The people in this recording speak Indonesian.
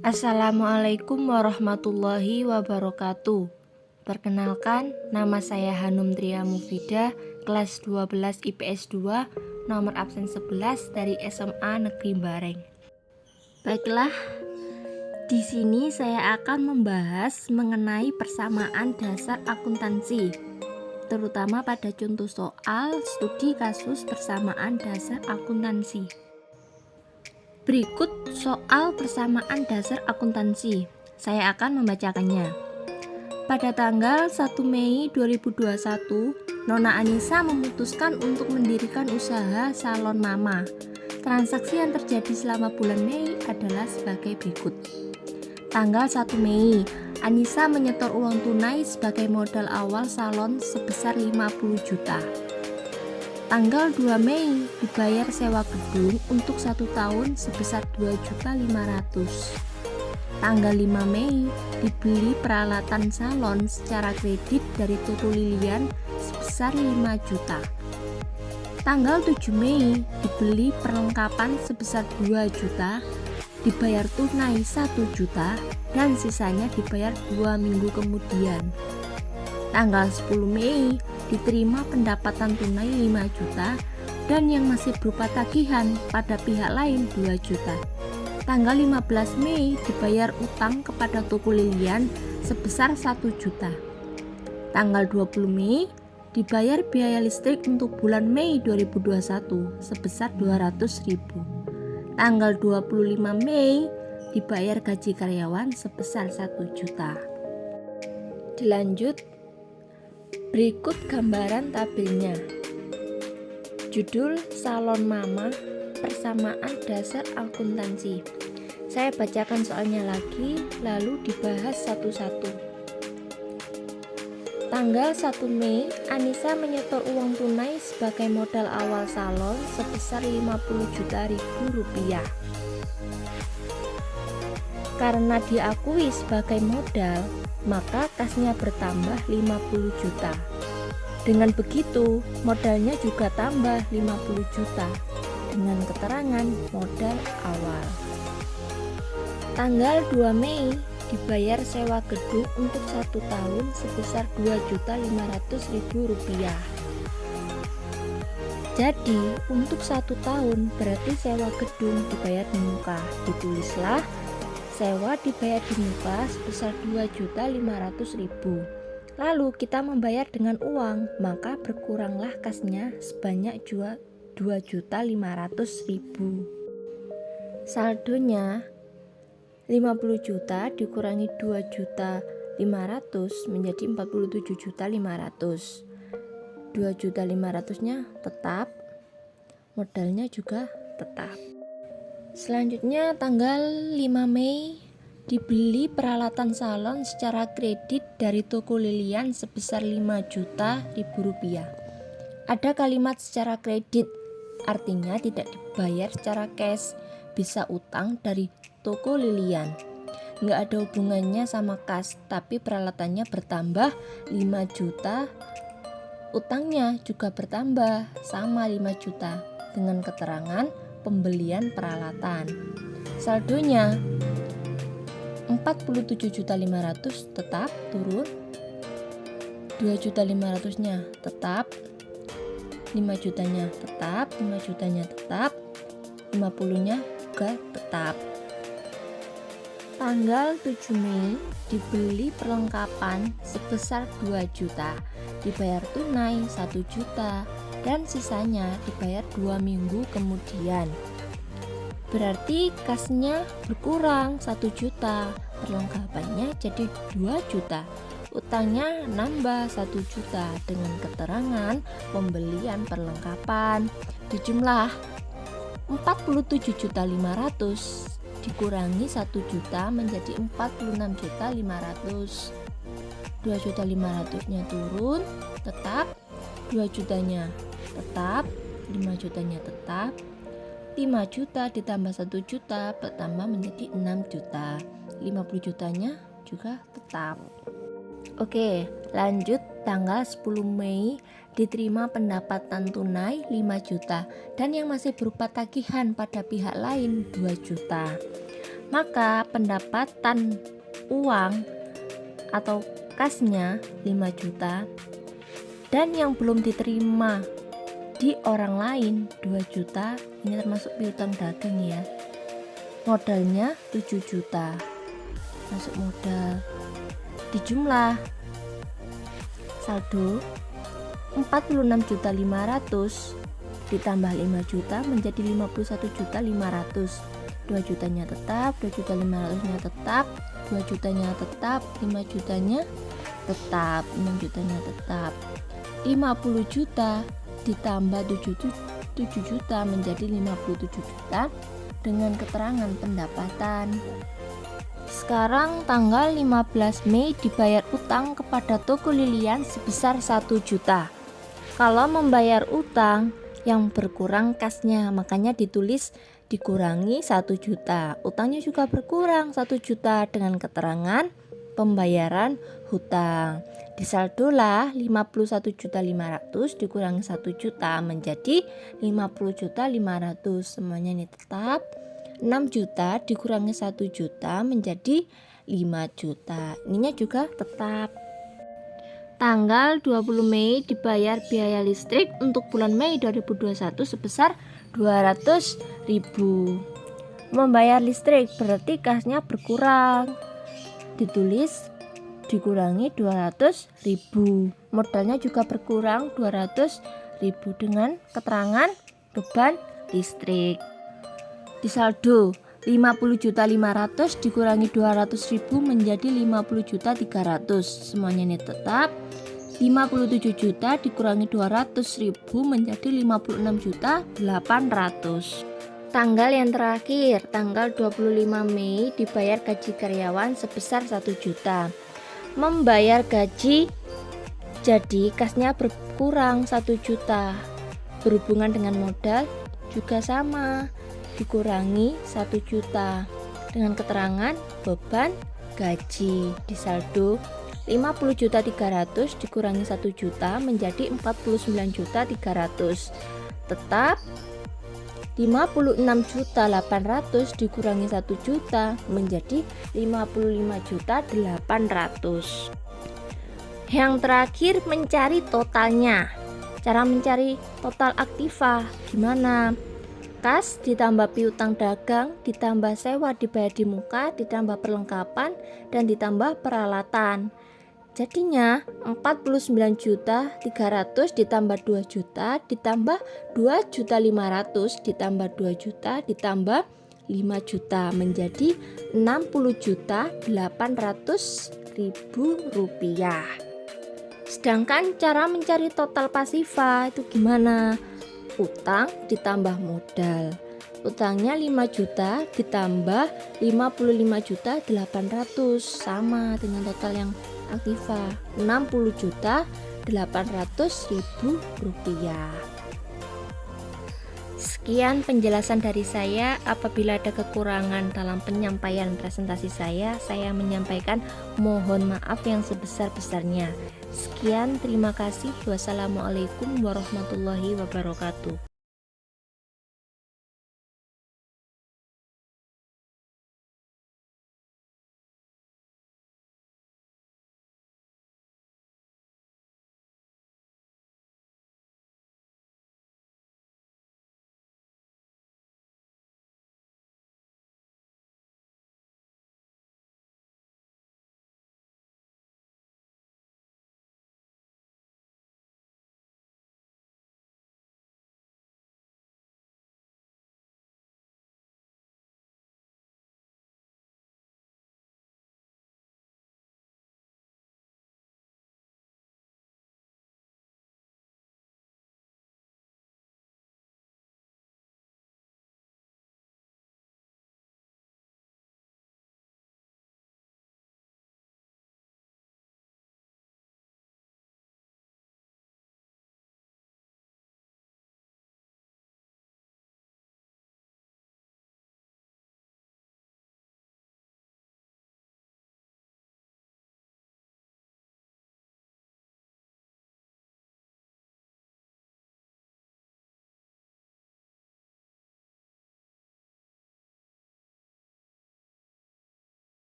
Assalamualaikum warahmatullahi wabarakatuh. Perkenalkan, nama saya Hanum Tria Mufidah, kelas 12 IPS 2, nomor absen 11 dari SMA Negeri Bareng. Baiklah, di sini saya akan membahas mengenai persamaan dasar akuntansi, terutama pada contoh soal studi kasus persamaan dasar akuntansi. Berikut soal persamaan dasar akuntansi. Saya akan membacakannya. Pada tanggal 1 Mei 2021, Nona Anissa memutuskan untuk mendirikan usaha salon mama. Transaksi yang terjadi selama bulan Mei adalah sebagai berikut. Tanggal 1 Mei, Anissa menyetor uang tunai sebagai modal awal salon sebesar 50 juta. Tanggal 2 Mei dibayar sewa gedung untuk 1 tahun sebesar 2.500.000. Tanggal 5 Mei dibeli peralatan salon secara kredit dari toko Lilian sebesar 5 juta. Tanggal 7 Mei dibeli perlengkapan sebesar 2 juta, dibayar tunai 1 juta, dan sisanya dibayar 2 minggu kemudian. Tanggal 10 Mei diterima pendapatan tunai 5 juta dan yang masih berupa tagihan pada pihak lain 2 juta. Tanggal 15 Mei dibayar utang kepada toko Lilian sebesar 1 juta. Tanggal 20 Mei dibayar biaya listrik untuk bulan Mei 2021 sebesar 200.000. Tanggal 25 Mei dibayar gaji karyawan sebesar 1 juta. Dilanjut, berikut gambaran tabelnya. Judul Salon Mama, Persamaan Dasar Akuntansi. Saya bacakan soalnya lagi, lalu dibahas satu-satu. Tanggal 1 Mei, Anissa menyetor uang tunai sebagai modal awal salon sebesar 50 juta rupiah. Karena diakui sebagai modal, maka kasnya bertambah 50 juta. Dengan begitu, modalnya juga tambah 50 juta dengan keterangan modal awal. Tanggal 2 Mei dibayar sewa gedung untuk 1 tahun sebesar 2.500.000 rupiah. Jadi, untuk 1 tahun berarti sewa gedung dibayar di muka. Ditulislah sewa dibayar di muka sebesar 2.500.000. Lalu kita membayar dengan uang, maka berkuranglah kasnya sebanyak 2.500.000. Saldonya 50 juta dikurangi 2.500.000 menjadi 47.500.000. 2.500.000-nya tetap, modalnya juga tetap. Selanjutnya tanggal 5 Mei dibeli peralatan salon secara kredit dari toko Lilian sebesar 5 juta rupiah. Ada kalimat secara kredit, artinya tidak dibayar secara cash, bisa utang dari toko Lilian. Nggak ada hubungannya sama kas, tapi peralatannya bertambah 5 juta, utangnya juga bertambah sama 5 juta dengan keterangan pembelian peralatan. Saldonya 47.500.000 tetap turun, 2.500.000-nya tetap, 5 jutanya tetap, 5 jutanya tetap, 50-nya juga tetap. Tanggal 7 Mei dibeli perlengkapan sebesar 2 juta, dibayar tunai 1 juta, dan sisanya dibayar 2 minggu kemudian. Berarti kasnya berkurang 1 juta, perlengkapannya jadi 2 juta, utangnya nambah 1 juta dengan keterangan pembelian perlengkapan. Dijumlah 47.500.000 dikurangi 1 juta menjadi 46.500.000. 2.500.000-nya turun, tetap, 2 jutanya tetap, 5 jutanya tetap. 5 juta ditambah 1 juta bertambah menjadi 6 juta. 50 jutanya juga tetap. Oke, lanjut tanggal 10 Mei diterima pendapatan tunai 5 juta dan yang masih berupa tagihan pada pihak lain 2 juta. Maka pendapatan uang atau kasnya 5 juta dan yang belum diterima di orang lain 2 juta. Ini termasuk piutang dagang ya. Modalnya 7 juta masuk modal. Dijumlah saldo 46.500 ditambah 5 juta menjadi 51.500. 2 jutanya tetap, 2.500-nya tetap, 2 jutanya tetap, 5 jutanya tetap, 6 jutanya tetap. 50 juta ditambah 7 juta menjadi 57 juta dengan keterangan pendapatan. Sekarang tanggal 15 Mei dibayar utang kepada toko lilian sebesar 1 juta. Kalau membayar utang yang berkurang kasnya, makanya ditulis dikurangi 1 juta. Utangnya juga berkurang 1 juta dengan keterangan pembayaran hutang. Disaldolah 51.500 dikurangi 1 juta menjadi 50.500. Semuanya ini tetap. 6 juta dikurangi 1 juta menjadi 5 juta. Ininya juga tetap. Tanggal 20 Mei dibayar biaya listrik untuk bulan Mei 2021 sebesar 200.000. Membayar listrik berarti kasnya berkurang. Ditulis dikurangi 200.000. Modalnya juga berkurang 200.000 dengan keterangan beban listrik. Disaldo 50.500 dikurangi 200.000 menjadi 50.300. Semuanya ini tetap. 57 juta dikurangi 200.000 menjadi 56.800. Tanggal yang terakhir, tanggal 25 Mei dibayar gaji karyawan sebesar 1 juta. Membayar gaji jadi kasnya berkurang 1 juta. Berhubungan dengan modal juga sama, dikurangi 1 juta dengan keterangan beban gaji. Disaldo 50.300 dikurangi 1 juta menjadi 49.300. Tetap 56.800 dikurangi 1 juta menjadi 55.800. Yang terakhir mencari totalnya. Cara mencari total aktiva gimana? Kas ditambah piutang dagang ditambah sewa dibayar di muka ditambah perlengkapan dan ditambah peralatan. Jadinya 49.300 ditambah 2 juta ditambah 2.500 ditambah 2 juta ditambah 5 juta menjadi 60.800.000 rupiah. Sedangkan cara mencari total pasifa itu gimana? Utang ditambah modal. Utangnya 5 juta ditambah 55.800 sama dengan total yang aktiva 60.800.000 rupiah. Sekian penjelasan dari saya. Apabila ada kekurangan dalam penyampaian presentasi saya menyampaikan mohon maaf yang sebesar-besarnya. Sekian, terima kasih. Wassalamualaikum warahmatullahi wabarakatuh.